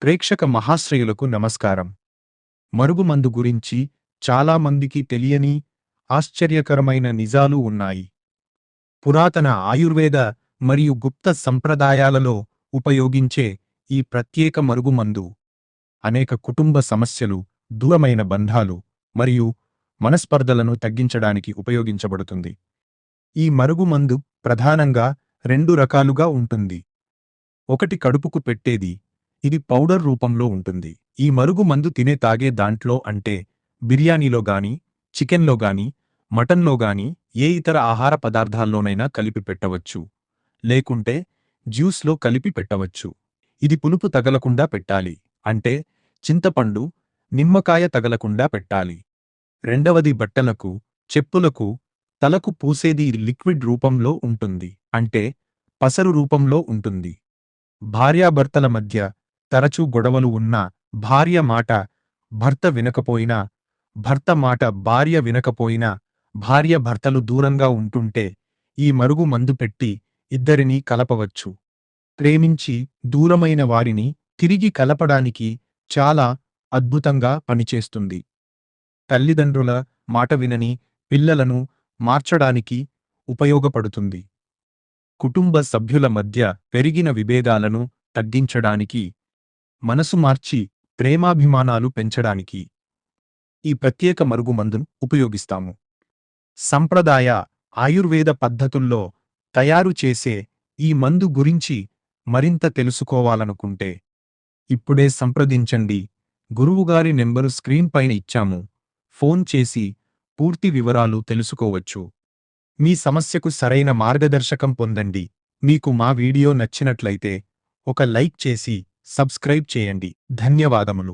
ప్రేక్షక మహాశ్రయులకు నమస్కారం. మరుగుమందు గురించి చాలా మందికి తెలియని ఆశ్చర్యకరమైన నిజాలు ఉన్నాయి. పురాతన ఆయుర్వేద మరియు గుప్త సంప్రదాయాలలో ఉపయోగించే ఈ ప్రత్యేక మరుగుమందు అనేక కుటుంబ సమస్యలు, దూరమైన బంధాలు మరియు మనస్పర్ధలను తగ్గించడానికి ఉపయోగించబడుతుంది. ఈ మరుగుమందు ప్రధానంగా రెండు రకాలుగా ఉంటుంది. ఒకటి కడుపుకు పెట్టేది. ఇది పౌడర్ రూపంలో ఉంటుంది. ఈ మరుగుమందు తాగే దాంట్లో అంటే బిర్యానీలో గాని, చికెన్లో గాని, మటన్లో గాని ఏ ఇతర ఆహార పదార్థాల్లోనైనా కలిపి పెట్టవచ్చు. లేకుంటే జ్యూస్లో కలిపి పెట్టవచ్చు. ఇది పులుపు తగలకుండా పెట్టాలి. అంటే చింతపండు, నిమ్మకాయ తగలకుండా పెట్టాలి. రెండవది బట్టలకు, చెప్పులకు, తలకు పూసేది. ఇది లిక్విడ్ రూపంలో ఉంటుంది. అంటే పసరు రూపంలో ఉంటుంది. భార్యాభర్తల మధ్య తరచూ గొడవలు ఉన్నా, భార్య మాట భర్త వినకపోయినా, భర్త మాట భార్య వినకపోయినా, భార్య భర్తలు దూరంగా ఉంటుంటే ఈ మరుగు మందు పెట్టి ఇద్దరినీ కలపవచ్చు. ప్రేమించి దూరమైన వారిని తిరిగి కలపడానికి చాలా అద్భుతంగా పనిచేస్తుంది. తల్లిదండ్రుల మాట వినని పిల్లలను మార్చడానికి ఉపయోగపడుతుంది. కుటుంబ సభ్యుల మధ్య పెరిగిన విభేదాలను తగ్గించడానికి, మనసు మార్చి ప్రేమాభిమానాలు పెంచడానికి ఈ ప్రత్యేక మరుగుమందును ఉపయోగిస్తాము. సంప్రదాయ ఆయుర్వేద పద్ధతుల్లో తయారు చేసే ఈ మందు గురించి మరింత తెలుసుకోవాలనుకుంటే ఇప్పుడే సంప్రదించండి. గురువుగారి నెంబరు స్క్రీన్ పైన ఇచ్చాము. ఫోన్ చేసి పూర్తి వివరాలు తెలుసుకోవచ్చు. మీ సమస్యకు సరైన మార్గదర్శకం పొందండి. మీకు మా వీడియో నచ్చినట్లయితే ఒక లైక్ చేసి సబ్స్క్రైబ్ చేయండి. ధన్యవాదములు.